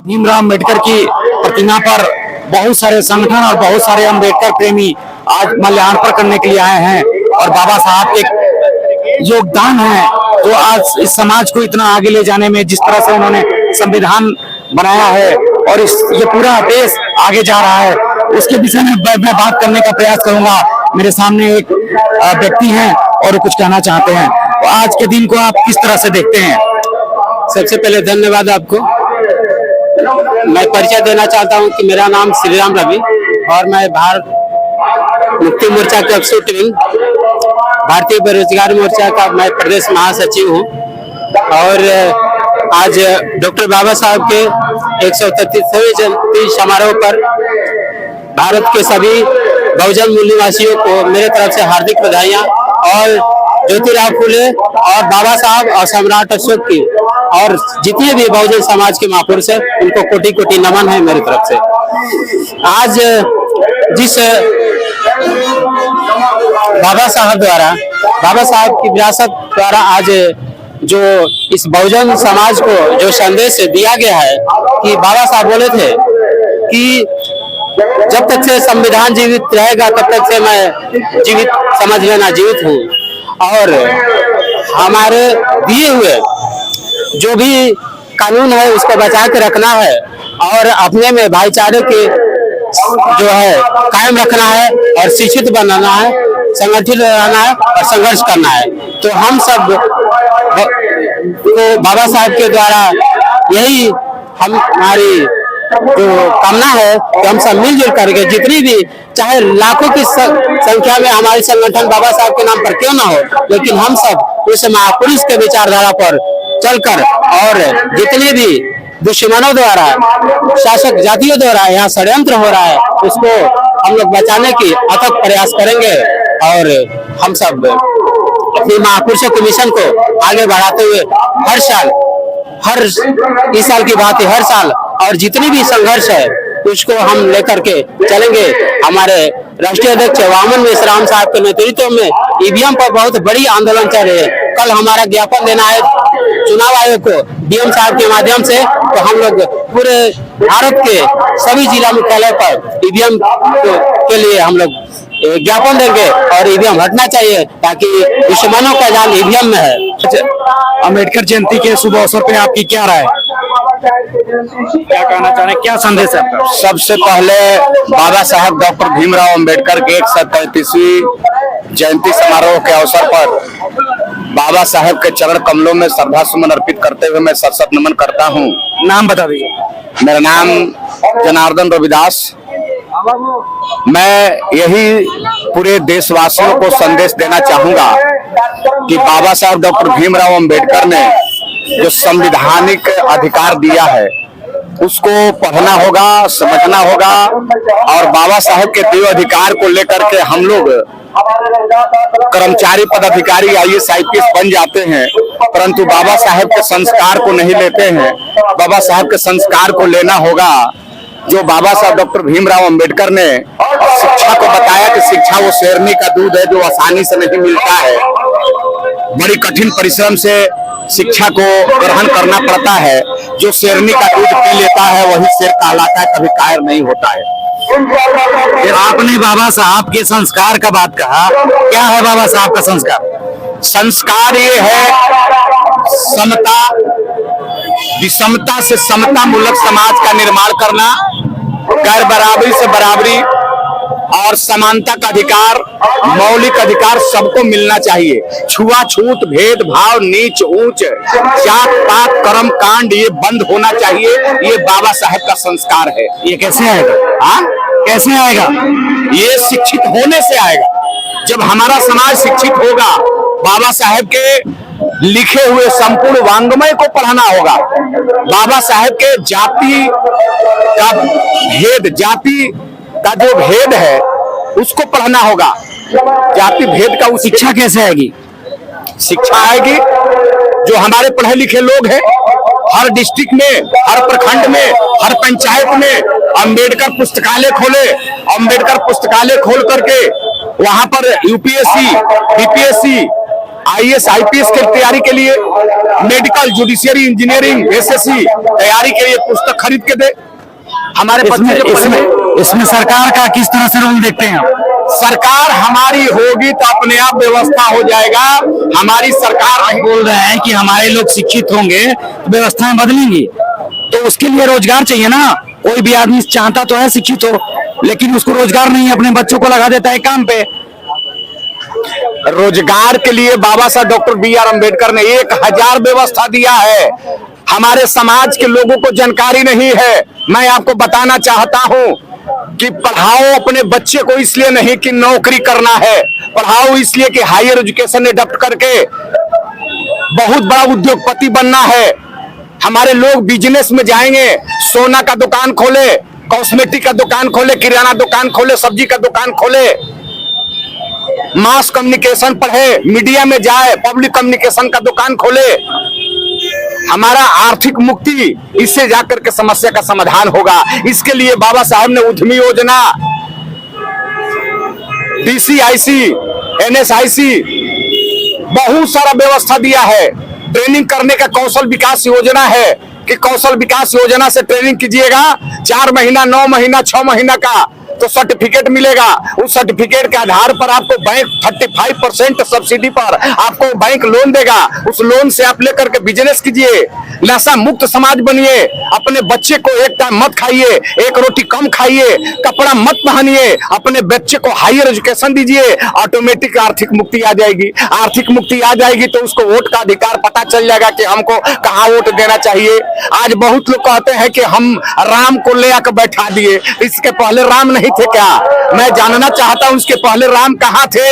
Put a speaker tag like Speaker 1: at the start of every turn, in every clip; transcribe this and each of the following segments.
Speaker 1: भीमराव अम्बेडकर की प्रतिमा पर बहुत सारे संगठन और बहुत सारे अम्बेडकर प्रेमी आज माल्यार्पण करने के लिए आए हैं और बाबा साहब के योगदान है जो आज इस समाज को इतना आगे ले जाने में, जिस तरह से उन्होंने संविधान बनाया है और ये पूरा देश आगे जा रहा है, उसके विषय में मैं बात करने का प्रयास करूंगा। मेरे सामने एक व्यक्ति हैं और कुछ कहना चाहते हैं। तो आज के दिन को आप किस तरह से देखते हैं?
Speaker 2: सबसे पहले धन्यवाद आपको। मैं परिचय देना चाहता हूं कि मेरा नाम श्रीराम रवि और मैं भारत मुक्ति मोर्चा के एक्सिक्यूटिव भारतीय बेरोजगार मोर्चा का मैं प्रदेश महासचिव हूं। और आज डॉक्टर बाबा साहब के 133वें जयंती समारोह पर भारत के सभी बहुजन मूल निवासियों को मेरे तरफ से हार्दिक बधाइयां और ज्योतिराव फुले और बाबा साहब और सम्राट अशोक की और जितने भी बहुजन समाज के महापुरुष हैं उनको कोटि कोटि नमन है मेरी तरफ से। आज जिस बाबा साहब की विरासत द्वारा आज जो इस बहुजन समाज को जो संदेश दिया गया है कि बाबा साहब बोले थे कि जब तक से संविधान जीवित रहेगा तब तक से मैं जीवित समझ लेना जीवित हूँ और हमारे दिए हुए जो भी कानून है उसको बचा के रखना है और अपने में भाईचारे के जो है कायम रखना है और शिक्षित बनाना है, संगठित रहना है और संघर्ष करना है। तो हम सब को बाबा साहब के द्वारा यही हमारी जो कामना है कि हम सब मिलजुल करके जितनी भी चाहे लाखों की संख्या में हमारे संगठन बाबा साहब के नाम पर क्यों ना हो, लेकिन हम सब उस महापुरुष के विचारधारा पर चलकर और जितने भी दुश्मनों द्वारा शासक जातियों द्वारा यहाँ षड्यंत्र हो रहा है उसको हम लोग बचाने की अथक प्रयास करेंगे और हम सब अपने महापुरुषों के मिशन को आगे बढ़ाते हुए इस साल की बात है हर साल और जितनी भी संघर्ष है उसको हम लेकर के चलेंगे। हमारे राष्ट्रीय अध्यक्ष वामन मेश्राम साहब के नेतृत्व में ईवीएम पर बहुत बड़ी आंदोलन चल रही है। कल हमारा ज्ञापन देना है चुनाव आयोग को डीएम साहब के माध्यम से, तो हम लोग पूरे भारत के सभी जिला मुख्यालय पर ईवीएम के लिए हम लोग ज्ञापन देंगे और ईवीएम हटना चाहिए ताकि दुश्मनों का जान ईवीएम में है।
Speaker 1: अम्बेडकर जयंती के शुभ अवसर पे आपकी क्या राय, क्या कहना चाह रहे हैं, क्या संदेश है आपका?
Speaker 3: सबसे पहले बाबा साहब डॉक्टर भीमराव अम्बेडकर के 133वीं जयंती समारोह के अवसर पर बाबा साहब के चरण कमलों में श्रद्धा सुमन अर्पित करते हुए मैं सत नमन करता हूँ।
Speaker 1: नाम बता दीजिए।
Speaker 3: मेरा नाम जनार्दन रविदास। मैं यही पूरे देशवासियों को संदेश देना चाहूंगा कि बाबा साहब डॉक्टर भीमराव अम्बेडकर ने जो संवैधानिक अधिकार दिया है उसको पढ़ना होगा, समझना होगा और बाबा साहब के दिए अधिकार को लेकर के हम लोग कर्मचारी पदाधिकारी आईएएस आईपीएस बन जाते हैं, परंतु बाबा साहब के संस्कार को नहीं लेते हैं। बाबा साहब के संस्कार को लेना होगा। जो बाबा साहब डॉक्टर भीमराव अम्बेडकर ने शिक्षा को बताया कि शिक्षा वो शेरनी का दूध है जो आसानी से नहीं मिलता है, बड़ी कठिन परिश्रम से शिक्षा को ग्रहण करना पड़ता है। जो शेरनी का दूध पी लेता है वही शेर कहलाता है, कभी कायर नहीं होता है।
Speaker 1: आपने बाबा साहब के संस्कार का बात कहा, क्या है बाबा साहब का संस्कार?
Speaker 3: संस्कार ये है समता, विषमता से समता मूलक समाज का निर्माण करना, गैर बराबरी से बराबरी और समानता का अधिकार, मौलिक अधिकार सबको मिलना चाहिए। छुआछूत, भेदभाव, नीच ऊंच, जात पात, कर्म कांड ये बंद होना चाहिए। ये बाबा साहब का संस्कार है।
Speaker 1: ये कैसे आएगा?
Speaker 3: हाँ,
Speaker 1: कैसे आएगा?
Speaker 3: ये शिक्षित होने से आएगा। जब हमारा समाज शिक्षित होगा, बाबा साहब के लिखे हुए संपूर्ण वांग्मय को पढ़ना होगा। बाबा साहब के जाति का जो भेद है उसको पढ़ना होगा। जाति भेद का
Speaker 1: शिक्षा कैसे आएगी?
Speaker 3: शिक्षा आएगी जो हमारे पढ़े लिखे लोग हैं, हर डिस्ट्रिक्ट में, हर प्रखंड में, हर पंचायत में अम्बेडकर पुस्तकालय खोले। अम्बेडकर पुस्तकालय खोल करके वहां पर यूपीएससी, बीपीएससी आईएएस आईपीएस की तैयारी के लिए, मेडिकल, जुडिशियरी, इंजीनियरिंग, एसएससी तैयारी के लिए पुस्तक खरीद के दे। हमारे बच्चे जो
Speaker 1: इसमें सरकार का किस तरह से रोल देखते हैं आप?
Speaker 3: सरकार हमारी होगी तो अपने आप व्यवस्था हो जाएगा। हमारी सरकार नहीं
Speaker 1: बोल रहे हैं कि हमारे लोग शिक्षित होंगे तो व्यवस्थाएं बदलेंगी, तो उसके लिए रोजगार चाहिए ना। कोई भी आदमी चाहता तो है शिक्षित हो, लेकिन उसको रोजगार नहीं है, अपने बच्चों को लगा देता है काम पे।
Speaker 3: रोजगार के लिए बाबा साहब डॉक्टर बी.आर. अम्बेडकर ने 1000 व्यवस्था दिया है। हमारे समाज के लोगों को जानकारी नहीं है। मैं आपको बताना चाहता हूं कि पढ़ाओ अपने बच्चे को इसलिए नहीं कि नौकरी करना है, पढ़ाओ इसलिए कि हायर एजुकेशन अडॉप्ट करके बहुत बड़ा उद्योगपति बनना है। हमारे लोग बिजनेस में जाएंगे, सोना का दुकान खोले, कॉस्मेटिक का दुकान खोले, किराना दुकान खोले, सब्जी का दुकान खोले, मास कम्युनिकेशन पढ़े, मीडिया में जाए, पब्लिक कम्युनिकेशन का दुकान खोले। हमारा आर्थिक मुक्ति, इससे जाकर के समस्या का समाधान होगा। इसके लिए बाबा साहब ने उद्यमी योजना, डीसीआईसी, एनएसआईसी, बहुत सारा व्यवस्था दिया है। ट्रेनिंग करने का कौशल विकास योजना है कि कौशल विकास योजना से ट्रेनिंग कीजिएगा, 4 महीना, 9 महीना, 6 महीना का तो सर्टिफिकेट मिलेगा। उस सर्टिफिकेट के आधार पर आपको बैंक 35% सब्सिडी पर आपको बैंक लोन देगा। उस लोन से आप लेकर के बिजनेस कीजिए, नशा मुक्त समाज बनिए, अपने बच्चे को एक टाइम मत खाइए, एक रोटी कम खाइए, कपड़ा मत पहनिए, अपने बच्चे को हायर एजुकेशन दीजिए, ऑटोमेटिक आर्थिक मुक्ति आ जाएगी। आर्थिक मुक्ति आ जाएगी तो उसको वोट का अधिकार पता चल जाएगा कि हमको कहाँ वोट देना चाहिए। आज बहुत लोग कहते हैं कि हम राम को ले आकर बैठा दिए, इसके पहले राम नहीं थे क्या? मैं जानना चाहता हूं उसके पहले राम कहां थे?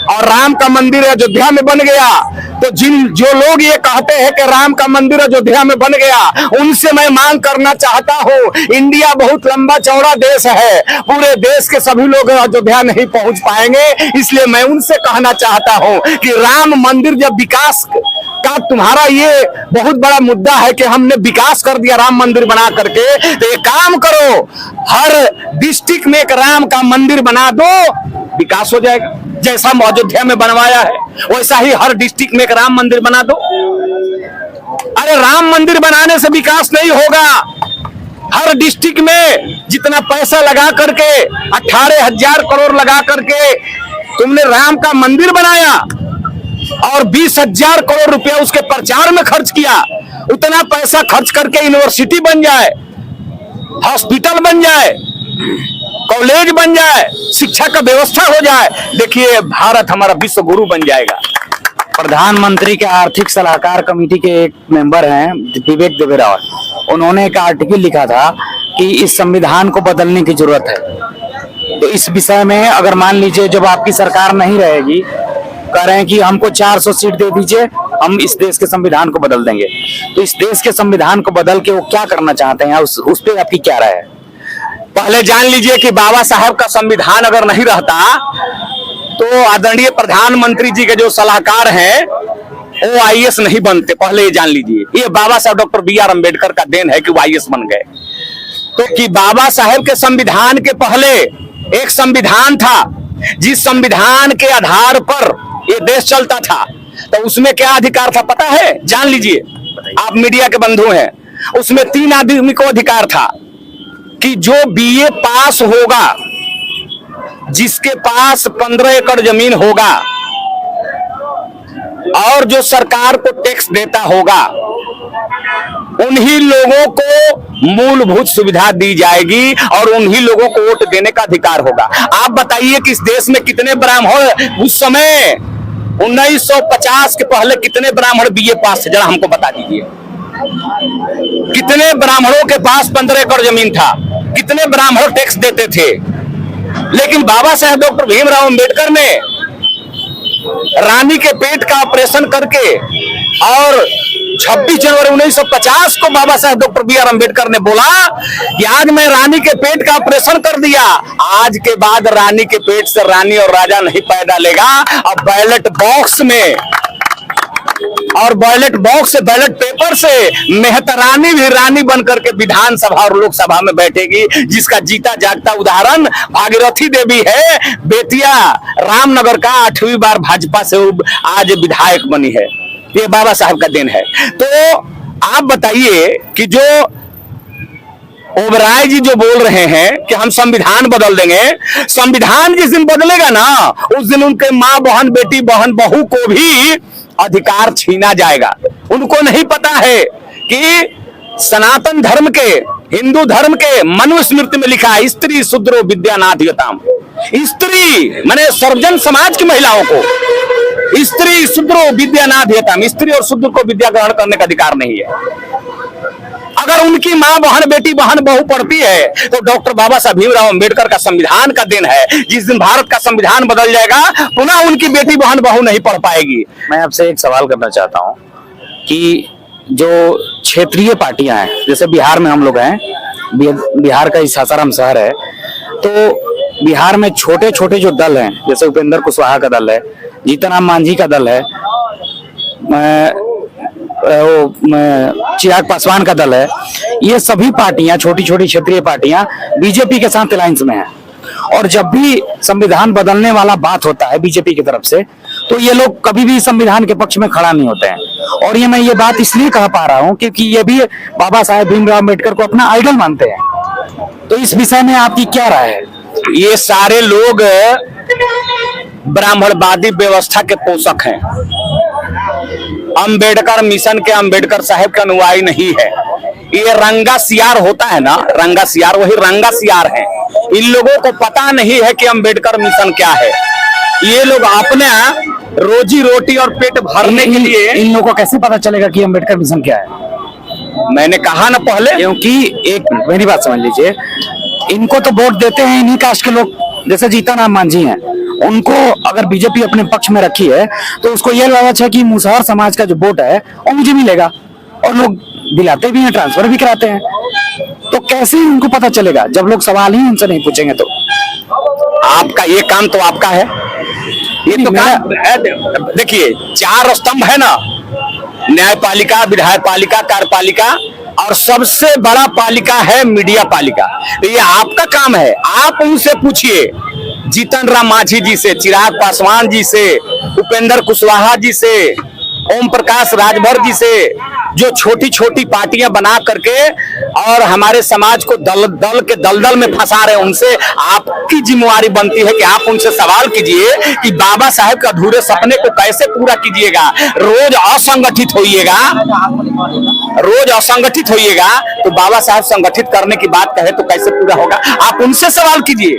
Speaker 3: और राम का मंदिर अयोध्या में बन गया तो जो लोग ये कहते हैं कि राम का मंदिर अयोध्या में बन गया, उनसे मैं मांग करना चाहता हूं, इंडिया बहुत लंबा चौड़ा देश है, पूरे देश के सभी लोग अयोध्या नहीं पहुंच पाएंगे। इसलिए मैं उनसे कहना चाहता हूं कि राम मंदिर जब विकास का तुम्हारा ये बहुत बड़ा मुद्दा है कि हमने विकास कर दिया राम मंदिर बना करके, तो एक काम करो, हर डिस्ट्रिक्ट में एक राम का मंदिर बना दो, विकास हो जाएगा। जैसा अयोध्या में बनवाया है वैसा ही हर डिस्ट्रिक्ट में एक राम मंदिर बना दो। अरे राम मंदिर बनाने से विकास नहीं होगा। हर डिस्ट्रिक्ट में जितना पैसा लगा करके 18,000 करोड़ लगा करके तुमने राम का मंदिर बनाया और 20,000 करोड़ रुपया उसके प्रचार में खर्च किया, उतना पैसा खर्च करके यूनिवर्सिटी बन जाए, हॉस्पिटल बन जाए, कॉलेज बन जाए, शिक्षा का व्यवस्था हो जाए, देखिए भारत हमारा विश्व गुरु बन जाएगा।
Speaker 1: प्रधानमंत्री के आर्थिक सलाहकार कमेटी के एक मेंबर हैं विवेक देवेराव, उन्होंने एक आर्टिकल लिखा था कि इस संविधान को बदलने की जरूरत है। तो इस विषय में अगर मान लीजिए जब आपकी सरकार नहीं रहेगी, कह रहे हैं कि हमको 400 सीट दे दीजिए, हम इस देश के संविधान को बदल देंगे, तो इस देश के संविधान को बदल के वो क्या करना चाहते हैं, उस पर आपकी क्या राय है?
Speaker 3: पहले जान लीजिए कि बाबा साहब का संविधान अगर नहीं रहता तो आदरणीय प्रधानमंत्री जी के जो सलाहकार हैं वो आईएएस नहीं बनते। पहले ये जान लीजिए, ये बाबा साहब डॉक्टर बी.आर. अम्बेडकर का देन है कि वो आईएएस बन गए। तो कि बाबा साहब के संविधान के पहले एक संविधान था, जिस संविधान के आधार पर ये देश चलता था, तो उसमें क्या अधिकार था पता है? जान लीजिए, आप मीडिया के बंधु हैं। उसमें 3 आदमी को अधिकार था कि जो बीए पास होगा, जिसके पास 15 एकड़ जमीन होगा और जो सरकार को टैक्स देता होगा, उन्हीं लोगों को मूलभूत सुविधा दी जाएगी और उन्हीं लोगों को वोट देने का अधिकार होगा। आप बताइए कि इस देश में कितने ब्राह्मण उस समय 1950 के पहले कितने ब्राह्मण बीए पास थे? जरा हमको बता दीजिए। कितने ब्राह्मणों के पास 15 एकड़ जमीन था? कितने ब्राह्मण टैक्स देते थे? लेकिन बाबा साहेब डॉक्टर भीमराव अंबेडकर ने रानी के पेट का ऑपरेशन करके और 26 जनवरी 1950 को बाबा साहेब डॉक्टर बी.आर. अम्बेडकर ने बोला कि आज मैं रानी के पेट का ऑपरेशन कर दिया, आज के बाद रानी के पेट से रानी और राजा नहीं पैदा लेगा। अब बैलेट बॉक्स में और बैलेट बॉक्स से, बैलेट पेपर से मेहतरानी भी रानी बन करके विधानसभा और लोकसभा में बैठेगी, जिसका जीता जागता उदाहरण भागीरथी देवी है। बेतिया रामनगर का 8वीं बार भाजपा से आज विधायक बनी है। ये बाबा साहब का दिन है। तो आप बताइए कि जो ओबराय जी जो बोल रहे हैं कि हम संविधान बदल देंगे, संविधान जिस दिन बदलेगा ना, उस दिन उनके माँ बहन, बेटी बहन, बहू को भी अधिकार छीना जाएगा। उनको नहीं पता है कि सनातन धर्म के, हिंदू धर्म के मनुस्मृति में लिखा है, स्त्री शूद्रो विद्यानाधियताम। स्त्री माने सर्वजन समाज की महिलाओं को स्त्री शूद्रो विद्यानाधियताम, स्त्री और शूद्र को विद्या ग्रहण करने का अधिकार नहीं है। अगर उनकी माँ बहन, बेटी बहन, बहू पढ़ती है तो डॉक्टर बाबा साहब भीमराव अंबेडकर का संविधान का दिन है। जिस दिन भारत का संविधान बदल जाएगा, पुनः उनकी बेटी बहन, बहू नहीं पढ़ पाएगी।
Speaker 1: मैं आपसे एक सवाल करना चाहता हूं कि जो क्षेत्रीय पार्टियां हैं, जैसे बिहार में हम लोग हैं, बिहार का ही सासाराम शहर है, तो बिहार में छोटे छोटे जो दल हैं, जैसे उपेंद्र कुशवाहा का दल है, जीतन राम मांझी का दल है, चिराग पासवान का दल है, ये सभी पार्टियां, छोटी छोटी क्षेत्रीय पार्टियां बीजेपी के साथ अलायंस में हैं। और जब भी संविधान बदलने वाला बात होता है बीजेपी की तरफ से, तो ये लोग कभी भी संविधान के पक्ष में खड़ा नहीं होते हैं। और ये मैं ये बात इसलिए कह पा रहा हूं क्योंकि ये भी बाबा साहेब भीमराव अम्बेडकर को अपना आइडल मानते हैं। तो इस विषय में आपकी क्या राय है?
Speaker 3: ये सारे लोग ब्राह्मणवादी व्यवस्था के पोषक हैं। अंबेडकर मिशन के, अंबेडकर साहब के अनुयायी नहीं है। ये रंगा सियार होता है ना, रंगा सियार, वही रंगा सियार है। इन लोगों को पता नहीं है कि अंबेडकर मिशन क्या है। ये लोग अपने रोजी रोटी और पेट भरने के लिए,
Speaker 1: इन लोगों को कैसे पता चलेगा कि अंबेडकर मिशन क्या है?
Speaker 3: मैंने कहा ना पहले,
Speaker 1: क्योंकि एक मेरी बात समझ लीजिए, इनको तो वोट देते हैं इन्हीं कास्ट के लोग, जैसे जीतन राम मांझी हैं। उनको अगर बीजेपी अपने पक्ष में रखी है तो उसको यह लालच है कि मुसहर समाज का जो वोट है वो मुझे मिलेगा, और लोग दिलाते भी हैं, ट्रांसफर भी कराते हैं। तो कैसे उनको पता चलेगा जब लोग सवाल ही उनसे नहीं पूछेंगे? तो
Speaker 3: आपका ये काम तो आपका है, ये तो काम है। देखिए, 4 स्तंभ है ना, न्यायपालिका, विधायपालिका, कार्यपालिका और सबसे बड़ा पालिका है मीडिया पालिका। तो ये आपका काम है। आप उनसे पूछिए, जीतन राम मांझी जी से, चिराग पासवान जी से, उपेंद्र कुशवाहा जी से, ओम प्रकाश राजभर जी से, जो छोटी छोटी पार्टियां बना करके और हमारे समाज को दल के दलदल में फंसा रहे, उनसे आपकी जिम्मेवारी बनती है कि आप उनसे सवाल कीजिए कि बाबा साहब के अधूरे सपने को कैसे पूरा कीजिएगा। रोज असंगठित होइएगा, रोज असंगठित होइएगा, तो बाबा साहब संगठित करने की बात कहे तो कैसे पूरा होगा? आप उनसे सवाल कीजिए।